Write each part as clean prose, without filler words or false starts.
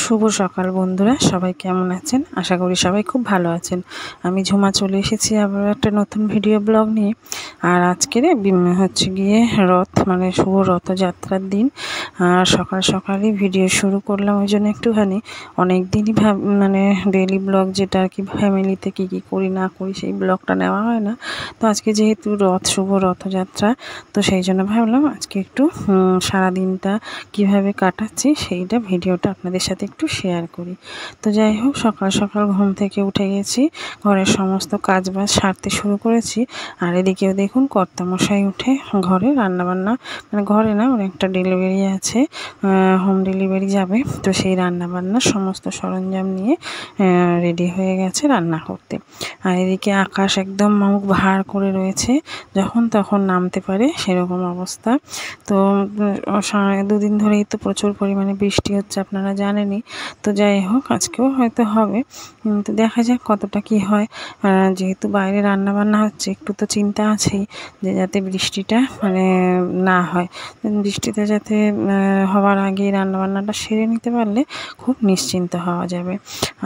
শুভ সকাল বন্ধুরা, সবাই কেমন আছেন? আশা করি সবাই খুব ভালো আছেন। আমি ঝুমা চলে এসেছি আবার একটা নতুন ভিডিও ব্লগ নিয়ে। আর আজকের হচ্ছে গিয়ে রথ, মানে শুভ রথযাত্রার দিন। আর সকাল সকালই ভিডিও শুরু করলাম, ওই জন্য একটুখানি অনেক দিনই মানে ডেইলি ব্লগ যেটা আর কি ফ্যামিলিতে কী কী করি না করি সেই ব্লগটা নেওয়া হয় না। তো আজকে যেহেতু শুভ রথযাত্রা, তো সেই জন্য ভাবলাম আজকে একটু সারাদিনটা কিভাবে কাটাচ্ছি সেইটা ভিডিওটা আপনাদের সাথে একটু শেয়ার করি। তো যাই হোক, সকাল সকাল ঘুম থেকে উঠে গেছি, ঘরের সমস্ত কাজবাজ সারতে শুরু করেছি। আর এদিকেও দেখুন কর্তামশাই উঠে ঘরে রান্নাবান্না, মানে ঘরে না, ওর একটা ডেলিভারি আছে, হোম ডেলিভারি যাবে, তো সেই রান্নাবান্নার সমস্ত সরঞ্জাম নিয়ে রেডি হয়ে গেছে রান্না করতে। আর এদিকে আকাশ একদম মুখ ভার করে রয়েছে, যখন তখন নামতে পারে সেরকম অবস্থা। তো দুদিন ধরেই তো প্রচুর পরিমাণে বৃষ্টি হচ্ছে, আপনারা জানেনই। তো যাই হোক, আজকেও হয়তো হবে, কিন্তু দেখা যাক কতটা কি হয়। যেহেতু বাইরে রান্না বান্না হচ্ছে, একটু তো চিন্তা আছেই যে যাতে বৃষ্টিটা মানে না হয়, বৃষ্টিতে যাতে হওয়ার আগেই রান্নাবান্নাটা সেরে নিতে পারলে খুব নিশ্চিন্ত হওয়া যাবে।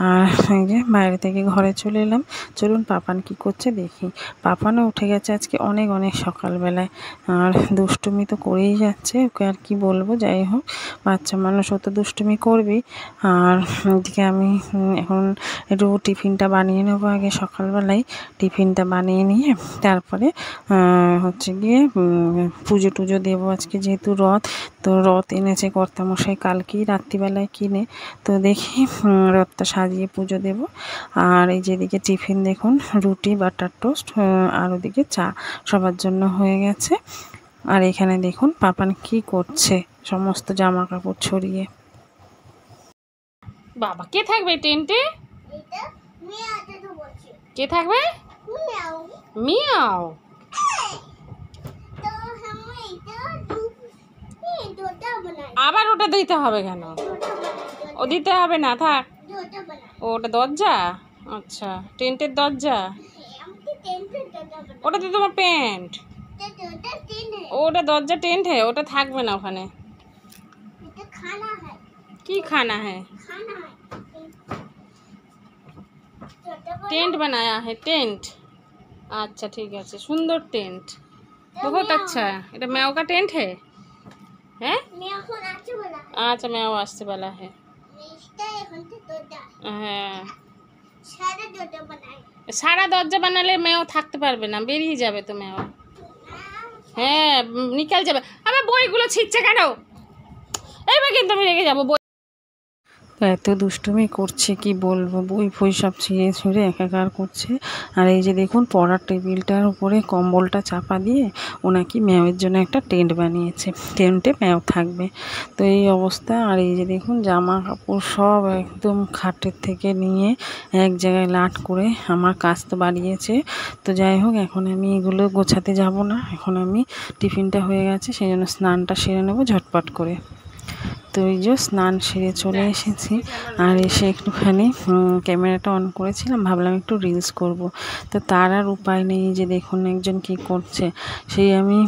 আর এই যে বাইরে থেকে ঘরে চলে এলাম, চলুন পাপান কি করছে দেখি। পাপানও উঠে গেছে আজকে অনেক সকালবেলায়, আর দুষ্টুমি তো করেই যাচ্ছে, ওকে আর কি বলবো। যাই হোক, বাচ্চা মানুষ অত দুষ্টুমি করবেই। আর এদিকে আমি এখন একটু টিফিনটা বানিয়ে নেবো, আগে সকালবেলায় টিফিনটা বানিয়ে নিয়ে তারপরে হচ্ছে গিয়ে পুজো টুজো দেবো। আজকে যেহেতু রথ, তো রথ এনেছে কর্তামশাই কালকেই রাত্রিবেলায় কিনে, তো দেখি রথটা সাজিয়ে পুজো দেব। আর এই যেদিকে টিফিন দেখুন, রুটি বাটার টোস্ট, আর ওদিকে চা সবার জন্য হয়ে গেছে। আর এখানে দেখুন পাপান কি করছে, সমস্ত জামা কাপড় ছড়িয়ে। বাবা, কে থাকবে টেন্টে? কে থাকবে? মিয়াও। আবার ওটা দিতে হবে কেন? ও দিতে হবে না, থাক। ওটা দরজা? আচ্ছা, টেন্টের দরজা। ওটা তো তোমার প্যান্ট। ওটা দরজা, টেন্ট है, ওটা থাকবে না ওখানে। কি খানা है? टेंट बनाया है, टेंट। अच्छा ठीक है, सुंदर टेंट, बहुत अच्छा है। এটা मैव का टेंट है? हैं? अच्छा, मैव আসতে वाला है। হ্যাঁ, সারা দরজা বানালে মেয়েও থাকতে পারবে না, বেরিয়ে যাবে তো মেয়েও। হ্যাঁ, নিকাল যাবে। আবার বইগুলো ছিঁড়ছে কেন? এইবার কিন্তু আমি রেগে যাবো। এত দুষ্টুমি করছে কি বলবো, বই ফই সব ছিঁড়ে ছুঁড়ে একাকার করছে। আর এই যে দেখুন পড়ার টেবিলটার উপরে কম্বলটা চাপা দিয়ে ও নাকি ম্যাওয়ের জন্য একটা টেন্ট বানিয়েছে, টেন্টে ম্যাও থাকবে। তো এই অবস্থা। আর এই যে দেখুন জামা কাপড় সব একদম খাটের থেকে নিয়ে এক জায়গায় লাট করে আমার কাজ তো বাড়িয়েছে। তো যাই হোক, এখন আমি এগুলো গোছাতে যাব না, এখন আমি টিফিনটা হয়ে গেছে সেই জন্য স্নানটা সেরে নেবো ঝটপট করে। তো এই যে স্নান সেরে চলে এসেছি, আর এসে একটুখানি ক্যামেরাটা অন করেছিলাম, ভাবলাম একটু রিলস করব। তো তার আর উপায় নেই, যে দেখুন একজন কি করছে। সেই আমি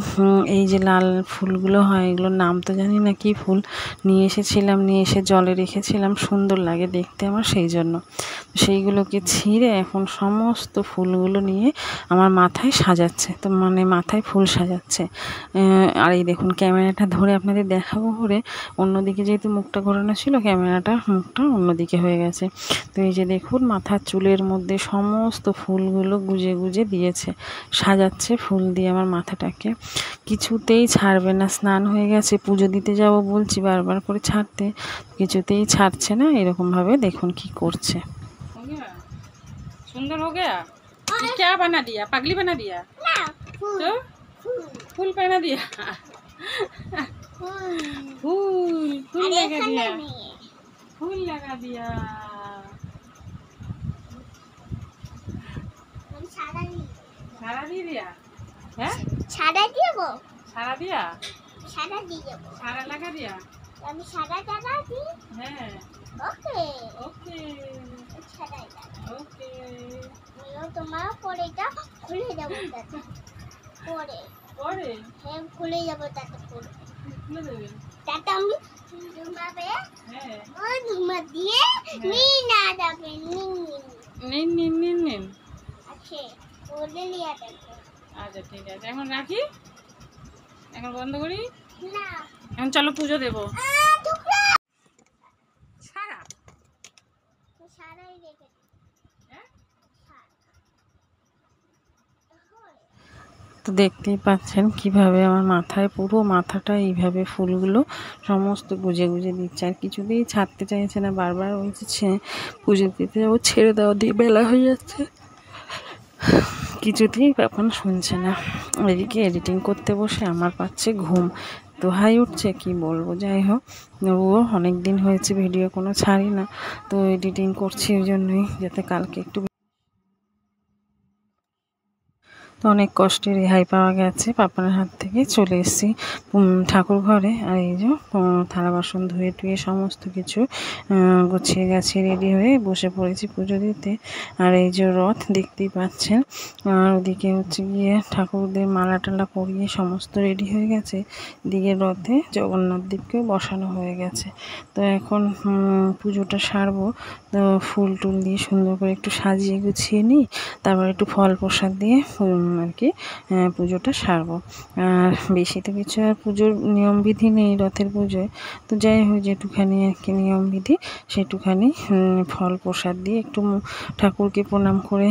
এই যে লাল ফুলগুলো হয়, এগুলোর নাম তো জানি না কি ফুল, নিয়ে এসেছিলাম, নিয়ে এসে জলে রেখেছিলাম, সুন্দর লাগে দেখতে আমার, সেই জন্য সেইগুলোকে ছিঁড়ে এখন সমস্ত ফুলগুলো নিয়ে আমার মাথায় সাজাচ্ছে, তো মানে মাথায় ফুল সাজাচ্ছে। আর এই দেখুন ক্যামেরাটা ধরে আপনাদের দেখাবো করে অন্যদিকে, যেহেতু মুখটা ঘোরানো ছিল, ক্যামেরাটা মুখটা অন্যদিকে হয়ে গেছে। তো এই যে দেখুন মাথার চুলের মধ্যে সমস্ত ফুলগুলো গুজে গুজে দিয়েছে, সাজাচ্ছে ফুল দিয়ে আমার মাথাটাকে, কিছুতেই ছাড়বে না। স্নান হয়ে গেছে, পুজো দিতে যাব বলছি বারবার করে ছাড়তে, কিছুতেই ছাড়ছে না। এরকমভাবে দেখুন কি করছে। सुंदर हो गया। क्या बना दिया? पगली बना दिया? तो फूल पहना दिया। फूल लगा दिया, फूल लगा दिया। सारा দিয়ে दिया है? সারা দিব। सारा दिया, সারা দিয়ে দেব। सारा लगा दिया। আমি সারা টাকা দিই। হ্যাঁ, ওকে ওকে সারা ওকে। আমিও তোমার পরেটা খুলে দেবো তাতে পরে পরে হ্যাঁ খুলে যাবো তাতে পরে খুলে দেবে। তাতে আমি ঘুমাবে হ্যাঁ ও ঘুমা দিয়ে নিনা যাবে নিন নিন নিন নিন। আছে ওলে লিয়া যাবে আচ্ছা ঠিক আছে, এখন রাখি, এখন বন্ধ করি। না এখন চলো পুজো দেবো। টুকরা সারা তো সারাই রেখে হ্যাঁ তো দেখতেই পাচ্ছেন কিভাবে আমার মাথায় পুরো মাথাটা এইভাবে ফুলগুলো সমস্ত গুজে গুজে দিচ্ছে, আর কিছুতেই ছাড়তে চাইছে না, বারবার বলছে পুজো দিতে যাবো, ছেড়ে দেওয়া দিয়ে বেলা হয়ে যাচ্ছে, কিছুতেই এখন শুনছে না। এদিকে এডিটিং করতে বসে আমার পাচ্ছে ঘুম, দোহাই উঠছে কি বলবো। যাই হোক, ও অনেক দিন হয়েছে ভিডিও কোনো ছাড়ি না, তো এডিটিং করছি ওই জন্যই, যাতে কালকে একটু। তো অনেক কষ্টে রেহাই পাওয়া গেছে পাপানের হাত থেকে, চলে এসেছি ঠাকুর ঘরে। আর এই যে থালা বাসন ধুয়ে টুয়ে সমস্ত কিছু গুছিয়ে গেছে, রেডি হয়ে বসে পড়েছি পুজো দিতে। আর এই যে রথ দেখতেই পাচ্ছেন, আর ওদিকে হচ্ছে গিয়ে ঠাকুরদের মালা টালা পরিয়ে সমস্ত রেডি হয়ে গেছে। দিকে রথে জগন্নাথ দেবকেও বসানো হয়ে গেছে। তো এখন পুজোটা সারবো, তো ফুল টুল দিয়ে সুন্দর করে একটু সাজিয়ে গুছিয়ে নিই, তারপর একটু ফল প্রসাদ দিয়ে আর কি পুজোটা সারবো। আর বেশি তো কিছু আর পুজোর নিয়মবিধি নেই রথের পুজোয়, তো যাই হোক যেটুখানি আর কি নিয়মবিধি সেটুখানি ফল প্রসাদ দিয়ে একটু ঠাকুরকে প্রণাম করে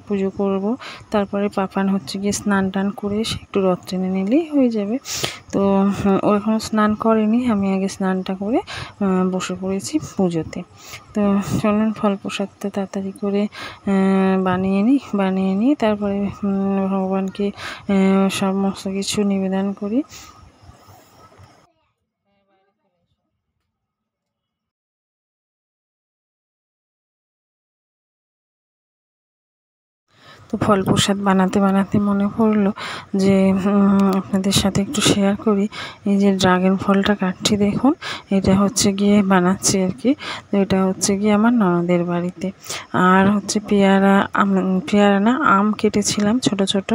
পুজো করব। তারপরে পাপান হচ্ছে গিয়ে স্নান টান করে সে একটু রথ টেনে নিলেই হয়ে যাবে। তো ও এখনও স্নান করেনি, আমি আগে স্নানটা করে বসে পড়েছি পুজোতে। তো চলুন ফল প্রসাদটা তাড়াতাড়ি করে বানিয়ে নিই তারপরে ভগবানকে সমস্ত কিছু নিবেদন করি। তো ফল প্রসাদ বানাতে বানাতে মনে পড়লো যে আপনাদের সাথে একটু শেয়ার করি। এই যে ড্রাগন ফলটা কাটছি দেখুন, এটা হচ্ছে গিয়ে বানাচ্ছি আর কি। তো এটা হচ্ছে গিয়ে আমার ননদের বাড়িতে। আর হচ্ছে পেয়ারা না আম কেটেছিলাম ছোট ছোট,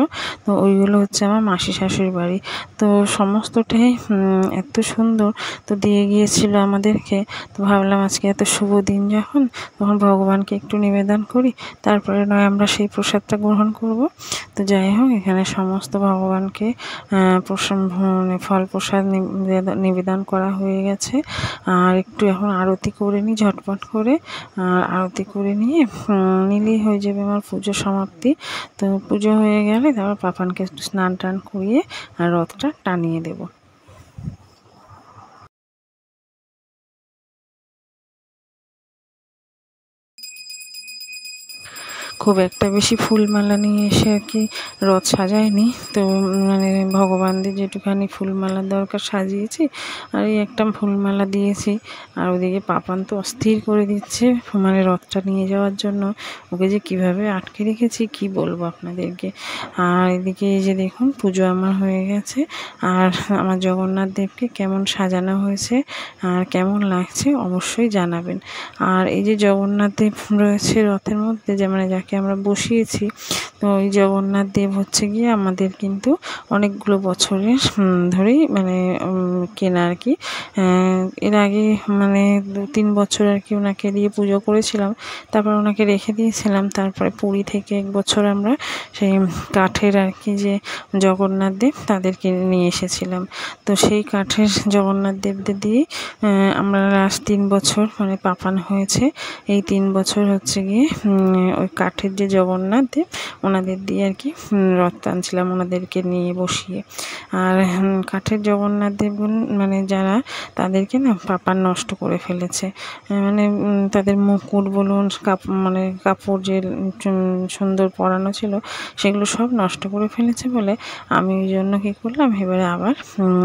তো ওইগুলো হচ্ছে আমার মাসি শাশুড়ির বাড়ি। তো সমস্তটাই এত সুন্দর তো দিয়ে গিয়েছিল আমাদেরকে। তো ভাবলাম আজকে এত শুভ দিন যখন, তখন ভগবানকে একটু নিবেদন করি, তারপরে নয় আমরা সেই প্রসাদটা গ্রহণ করব। তো যাই হোক এখানে সমস্ত ভগবানকে ফল প্রসাদ নিবেদন করা হয়ে গেছে। আর একটু এখন আরতি করে নিই ঝটপট করে, আর আরতি করে নিয়ে নিলেই হয়ে যাবে আমার পুজো সমাপ্তি। তো পুজো হয়ে গেলে তারপর পাপানকে একটু স্নান টান করিয়ে আর রথটা টানিয়ে দেবো। খুব একটা বেশি ফুলমালা নিয়ে এসে আর কি রথ সাজায়নি, তো মানে ভগবানদের যেটুখানি ফুলমালার দরকার সাজিয়েছি, আর এই একটা ফুলমালা দিয়েছি। আর ওদিকে পাপান তো অস্থির করে দিচ্ছে মানে রথটা নিয়ে যাওয়ার জন্য, ওকে যে কিভাবে আটকে রেখেছি কি বলবো আপনাদেরকে। আর এদিকে এই যে দেখুন পুজো আমার হয়ে গেছে, আর আমার জগন্নাথ দেবকে কেমন সাজানো হয়েছে আর কেমন লাগছে অবশ্যই জানাবেন। আর এই যে জগন্নাথ দেব রয়েছে রথের মধ্যে, যে মানে যাকে আমরা বসিয়েছি, তো ওই জগন্নাথ দেব হচ্ছে গিয়ে আমাদের কিন্তু অনেকগুলো বছরের ধরেই মানে কেনা আর কি। এর আগে মানে 2-3 বছর আর কি ওনাকে দিয়ে পুজো করেছিলাম, তারপর ওনাকে রেখে দিয়েছিলাম। তারপরে পুরী থেকে 1 বছর আমরা সেই কাঠের আর কি যে জগন্নাথ দেব তাদেরকে নিয়ে এসেছিলাম। তো সেই কাঠের জগন্নাথ দেবদের দিয়েই আমরা লাস্ট 3 বছর মানে পাপান হয়েছে, এই 3 বছর হচ্ছে গিয়ে ওই কাঠের যে জগন্নাথ দেব ওনাদের দিয়ে আর কি রথ টানছিলাম ওনাদেরকে নিয়ে বসিয়ে। আর কাঠের জগন্নাথ দেব মানে যারা তাদেরকে না পাপান নষ্ট করে ফেলেছে, মানে তাদের মুকুট বলুন মানে কাপড় যে সুন্দর পরানো ছিল সেগুলো সব নষ্ট করে ফেলেছে বলে আমি ওই জন্য কী করলাম, এবারে আবার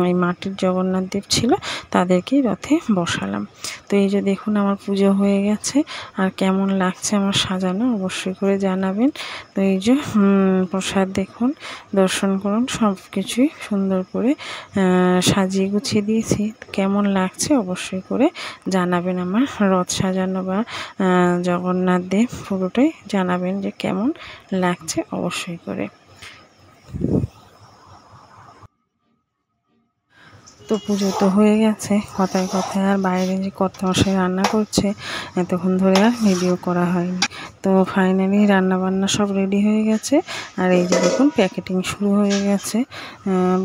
এই মাটির জগন্নাথ দেব ছিল তাদেরকেই রথে বসালাম। তো এই যে দেখুন আমার পুজো হয়ে গেছে, আর কেমন লাগছে আমার সাজানো অবশ্যই করে জানাবেন। তো এই যে প্রসাদ দেখুন, দর্শন করুন, সব কিছুই সুন্দর করে সাজিয়ে গুছিয়ে দিয়েছি। কেমন লাগছে অবশ্যই করে জানাবেন। আমার রথ সাজানো বা জগন্নাথ দেব পুরোটাই জানাবেন যে কেমন লাগছে অবশ্যই করে। তো পুজো তো হয়ে গেছে, কথায় কথায় আর বাইরে যে কর্তামশাই রান্না করছে এতক্ষণ ধরে আর ভিডিও করা হয়নি। তো ফাইনালি রান্নাবান্না সব রেডি হয়ে গেছে। আর এই যে দেখুন প্যাকেটিং শুরু হয়ে গেছে।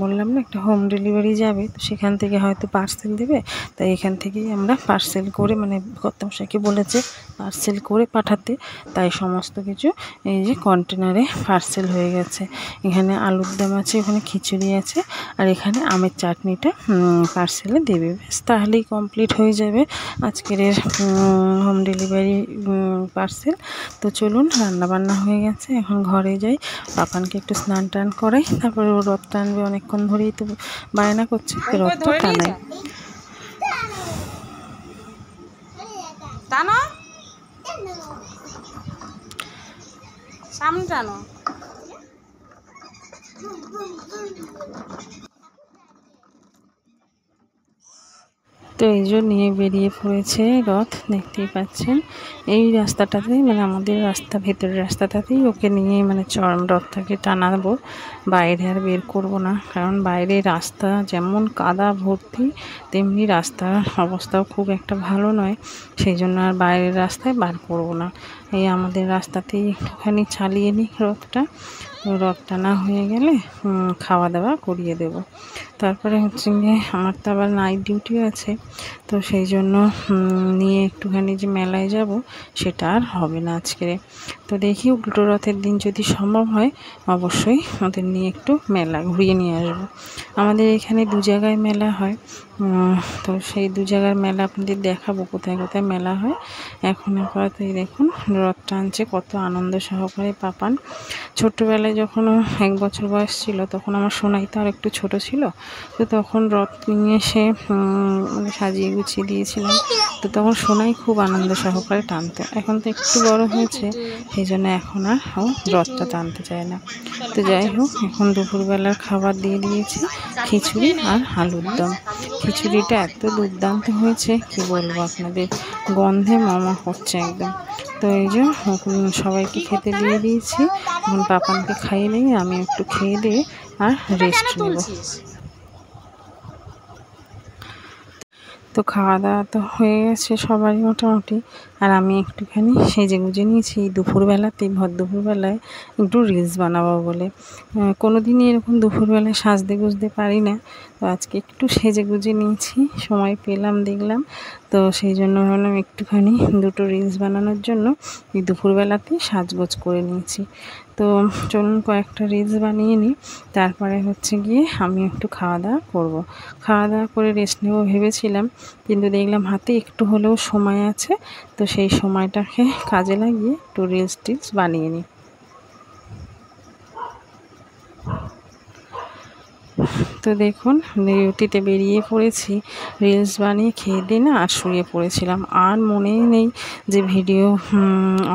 বললাম না একটা হোম ডেলিভারি যাবে, তো সেখান থেকে হয়তো পার্সেল দেবে, তাই এখান থেকেই আমরা পার্সেল করে মানে কর্তামশাইকে বলেছে পার্সেল করে পাঠাতে, তাই সমস্ত কিছু এই যে কন্টেনারে পার্সেল হয়ে গেছে। এখানে আলুর দম আছে, ওখানে খিচুড়ি আছে, আর এখানে আমের চাটনিটা পার্সেলে দেবে। ব্যাস তাহলেই কমপ্লিট হয়ে যাবে আজকের হোম ডেলিভারি পার্সেল। তো চলুন, রান্নাবান্না হয়ে গেছে, এখন ঘরে যাই, পাপানকে একটু স্নান টান করাই, তারপরে ও রথ টানবে, অনেকক্ষণ ধরেই তো বায়না করছে, তো রথটা টানাই। টানো, সামনে টানো। তো এই যে নিয়ে বেরিয়ে পড়েছে রথ, দেখতেই পাচ্ছেন। এই রাস্তাটাতেই মানে আমাদের রাস্তা, ভেতরের রাস্তাটাতেই ওকে নিয়ে মানে রথটাকে টানাবো, বাইরে আর বের করব না, কারণ বাইরে রাস্তা যেমন কাদা ভর্তি, তেমনি রাস্তার অবস্থাও খুব একটা ভালো নয়, সেই জন্য আর বাইরের রাস্তায় বার করব না। এই আমাদের রাস্তাতেই একটুখানি চালিয়ে নিই রথটা। রথ টানা হয়ে গেলে খাওয়া দাওয়া করিয়ে দেব। তারপরে হচ্ছে গিয়ে আমার তো আবার নাইট ডিউটি আছে, তো সেই জন্য নিয়ে একটুখানি যে মেলায় যাব সেটা আর হবে না আজকে। তো দেখি উল্টো রথের দিন যদি সম্ভব হয় অবশ্যই ওদের নিয়ে একটু মেলা ঘুরিয়ে নিয়ে আসবো। আমাদের এখানে 2 জায়গায় মেলা হয়, তো সেই 2 জায়গার মেলা আপনাদের দেখাবো কোথায় কোথায় মেলা হয়। এখন আপাতত এই দেখুন রথ টানছে কত আনন্দ সহকারে পাপান। ছোট্টবেলায় যখন 1 বছর বয়স ছিল তখন আমার সোনাই তো আর একটু ছোট ছিল, তো তখন রথ নিয়ে এসে মানে সাজিয়ে গুছিয়ে দিয়েছিলাম, তো তখন সোনাই খুব আনন্দ সহকারে টানতো। এখন তো একটু বড় হয়েছে, সেই জন্য এখন আর ও রথটা টানতে চায় না। তো যাই হোক, এখন দুপুরবেলার খাবার দিয়ে দিয়েছি, খিচুড়ি আর আলুর দম। খিচুড়িটা এত দুর্দান্ত হয়েছে কি বলবো আপনাদের, গন্ধে মামা করছে একদম। তো এই যে সবাইকে খেতে দিয়ে দিয়েছি, এখন পাপানকে খাইয়ে নিয়ে আমি একটু খেয়ে দিয়ে আর রেস্ট নেব। তো খাওয়া দাওয়া তো হয়ে গেছে সবারই মোটামুটি, আর আমি একটুখানি সেজে গুজে নিয়েছি দুপুরবেলাতেই, ভর দুপুরবেলায় একটু রিলস বানাবো বলে। কোনো দিনই এরকম দুপুরবেলায় সাজতে গুজতে পারি না, তো আজকে একটু সেজে গুজে নিয়েছি, সময় পেলাম দেখলাম, তো সেই জন্য ভাবলাম একটুখানি 2টো রিলস বানানোর জন্য এই দুপুরবেলাতেই সাজগোজ করে নিয়েছি। তো চলুন কয়েকটা রিলস বানিয়ে নিই, তারপরে হচ্ছে গিয়ে আমি একটু খাওয়া দাওয়া করবো। খাওয়া দাওয়া করে রেস্ট নেবো ভেবেছিলাম, কিন্তু দেখলাম হাতে একটু হলেও সময় আছে, তো সেই সময়টাকে কাজে লাগিয়ে একটু রিলস টিলস বানিয়ে নিই। তো দেখুন ডিউটিতে বেরিয়ে পড়েছি, রিলস বানিয়ে খেয়ে দিয়ে না আর শুয়ে পড়েছিলাম, আর মনেই নেই যে ভিডিও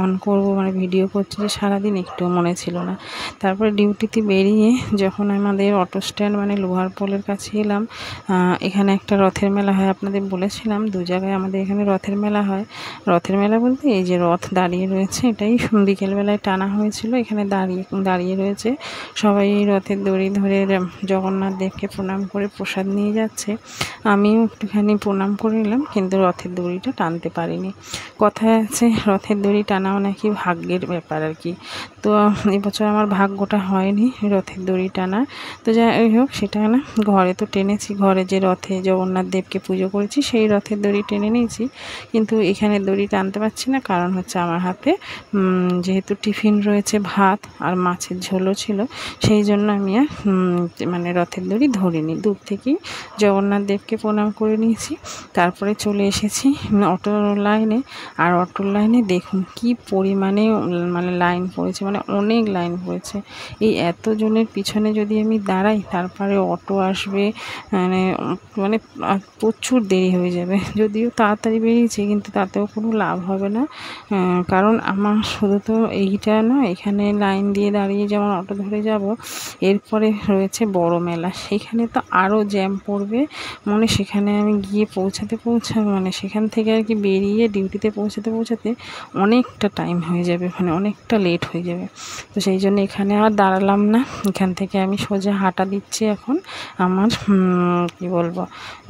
অন করব, মানে ভিডিও করছি যে সারাদিন একটুও মনে ছিল না। তারপরে ডিউটিতে বেরিয়ে যখন আমাদের অটো স্ট্যান্ড মানে লোহার পোলের কাছে এলাম, এখানে একটা রথের মেলা হয়, আপনাদের বলেছিলাম 2 জায়গায় আমাদের এখানে রথের মেলা হয়। রথের মেলা বলতে এই যে রথ দাঁড়িয়ে রয়েছে, এটাই বিকেলবেলায় টানা হয়েছিল, এখানে দাঁড়িয়ে রয়েছে সবাই, এই রথের দড়ি ধরে জগন্নাথ দেবকে প্রণাম করে প্রসাদ নিয়ে যাচ্ছে। আমিও একটুখানি প্রণাম করে নিলাম, কিন্তু রথের দড়িটা টানতে পারিনি। কথায় আছে রথের দড়ি টানাও নাকি ভাগ্যের ব্যাপার আর কি, তো এবছর আমার ভাগ্যটা হয়নি রথের দড়ি টানার। তো যাই হোক, সেটা না ঘরে তো টেনেছি, ঘরে যে রথে জগন্নাথ দেবকে পুজো করেছি সেই রথের দড়ি টেনে নিয়েছি, কিন্তু এখানে দড়ি টানতে পারছি না, কারণ হচ্ছে আমার হাতে যেহেতু টিফিন রয়েছে, ভাত আর মাছের ঝোলও ছিল, সেই জন্য আমি আর মানে রথের দড়ি ধরিনি। দূর থেকেই জগন্নাথ দেবকে প্রণাম করে নিয়েছি, তারপরে চলে এসেছি অটোর লাইনে। আর অটোর লাইনে দেখুন কি পরিমাণে মানে লাইন পড়েছে, মানে অনেক লাইন পড়েছে। এই এতজনের পিছনে যদি আমি দাঁড়াই, তারপরে অটো আসবে, মানে মানে প্রচুর দেরি হয়ে যাবে। যদিও তাড়াতাড়ি বেরিয়েছি, কিন্তু তাতেও কোনো লাভ হবে না, কারণ আমার শুধু তো এইটা নয়, এখানে লাইন দিয়ে দাঁড়িয়ে যেমন অটো ধরে যাব, এরপরে রয়েছে বড় মেলা। মেলা, সেখানে তো আরও জ্যাম পড়বে, মানে সেখানে আমি গিয়ে পৌঁছাতে মানে সেখান থেকে আর কি বেরিয়ে ডিউটিতে পৌঁছাতে অনেকটা টাইম হয়ে যাবে, মানে অনেকটা লেট হয়ে যাবে। তো সেই জন্য এখানে আর দাঁড়ালাম না, এখান থেকে আমি সোজা হাঁটা দিচ্ছি এখন আমার কি বলবো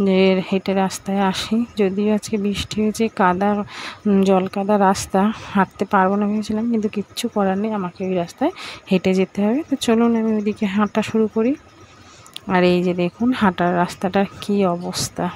যে হেঁটে রাস্তায় আসি। যদিও আজকে বৃষ্টি হয়েছে, কাদা জল কাদা রাস্তা, হাঁটতে পারবো না ভেবেছিলাম, কিন্তু কিচ্ছু করার নেই, আমাকে ওই রাস্তায় হেঁটে যেতে হবে। তো চলুন আমি ওইদিকে হাঁটা শুরু করি। আর এই যে দেখুন হাঁটার রাস্তাটার কি অবস্থা।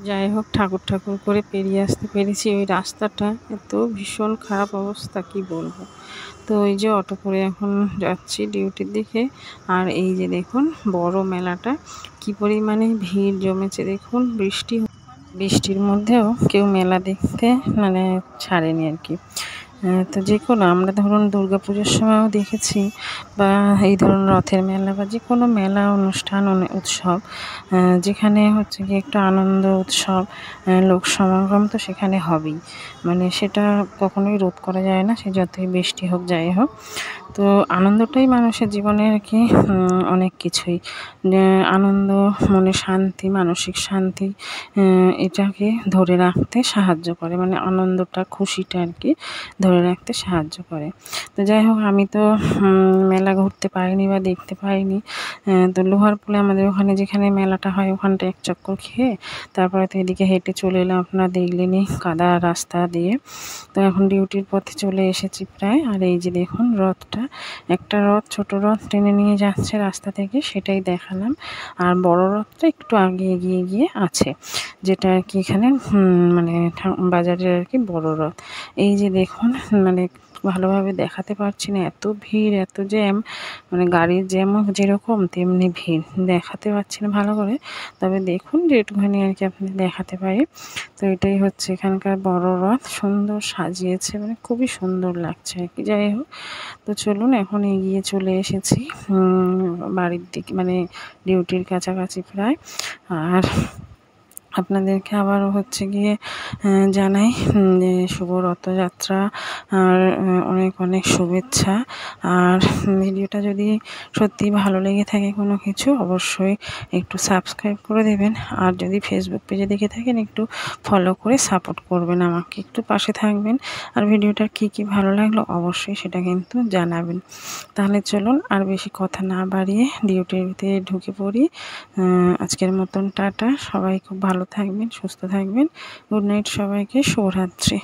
যাই হোক, ঠাকুর ঠাকুর করে পেরিয়ে আসতে পেরেছি। ওই রাস্তাটা এত ভীষণ খারাপ অবস্থা, কি বলবো। তো ওই যে অটো করে এখন যাচ্ছি ডিউটির দিকে। আর এই যে দেখুন বড় মেলাটা কি পরিমাণে ভিড় জমেছে দেখুন। বৃষ্টির মধ্যেও কেউ মেলা দেখতে মানে ছাড়েনি আর কি। তো যে কোনো আমরা ধরুন দুর্গাপুজোর সময়ও দেখেছি, বা এই ধরুন রথের মেলা বা যে কোনো মেলা অনুষ্ঠান উৎসব, যেখানে হচ্ছে কি একটা আনন্দ উৎসব, লোক সমাগম তো সেখানে হবেই, মানে সেটা কখনোই রোধ করা যায় না, সে যতই বৃষ্টি হোক যাই হোক। তো আনন্দটাই মানুষের জীবনে আর কি অনেক কিছুই, আনন্দ, মনে শান্তি, মানসিক শান্তি, এটাকে ধরে রাখতে সাহায্য করে, মানে আনন্দটা খুশিটা আর কি ধরে রাখতে সাহায্য করে। তো যাই হোক, আমি তো মেলা ঘুরতে পারিনি বা দেখতে পাইনি। তো লোহারপুলে আমাদের ওখানে যেখানে মেলাটা হয় ওখানটা এক চক্কর খেয়ে তারপরে তো এদিকে হেঁটে চলে এলাম, আপনারা দেখলেনই কাদা রাস্তা দিয়ে। তো এখন ডিউটির পথে চলে এসেছি প্রায়। আর এই যে দেখুন রথটা, একটা রথ ছোট রথ টেনে নিয়ে যাচ্ছে রাস্তা থেকে, সেটাই দেখালাম। আর বড় রথটা একটু আগে এগিয়ে গিয়ে আছে, যেটা আর কি এখানে মানে বাজারের আর কি বড় রথ। এই যে দেখুন, মানে ভালোভাবে দেখাতে পারছি না, এত ভিড় এত জ্যাম, মানে গাড়ির জ্যামও যেরকম তেমনি ভিড়, দেখাতে পারছি না ভালো করে। তবে দেখুন যেটুখানি আর কি আপনি দেখাতে পারি। তো এটাই হচ্ছে এখানকার বড় রথ, সুন্দর সাজিয়েছে, মানে খুবই সুন্দর লাগছে আর কি। যাই হোক, তো চলুন এখন এগিয়ে চলে এসেছি বাড়ির দিকে, মানে ডিউটির কাছাকাছি প্রায়। আর আপনাদেরকে আবারও হচ্ছে গিয়ে জানাই যে শুভ রথযাত্রা, আর অনেক অনেক শুভেচ্ছা। আর ভিডিওটা যদি সত্যি ভালো লেগে থাকে কোনো কিছু, অবশ্যই একটু সাবস্ক্রাইব করে দেবেন। আর যদি ফেসবুক পেজে দেখে থাকেন একটু ফলো করে সাপোর্ট করবেন, আমাকে একটু পাশে থাকবেন। আর ভিডিওটার কি ভালো লাগলো অবশ্যই সেটা কিন্তু জানাবেন। তাহলে চলুন আর বেশি কথা না বাড়িয়ে ডিউটিতে ঢুকে পড়ি। আজকের মতন টাটা, সবাই খুব ভালো থাকবেন, সুস্থ থাকবেন। গুড নাইট সবাইকে, শুভরাত্রি।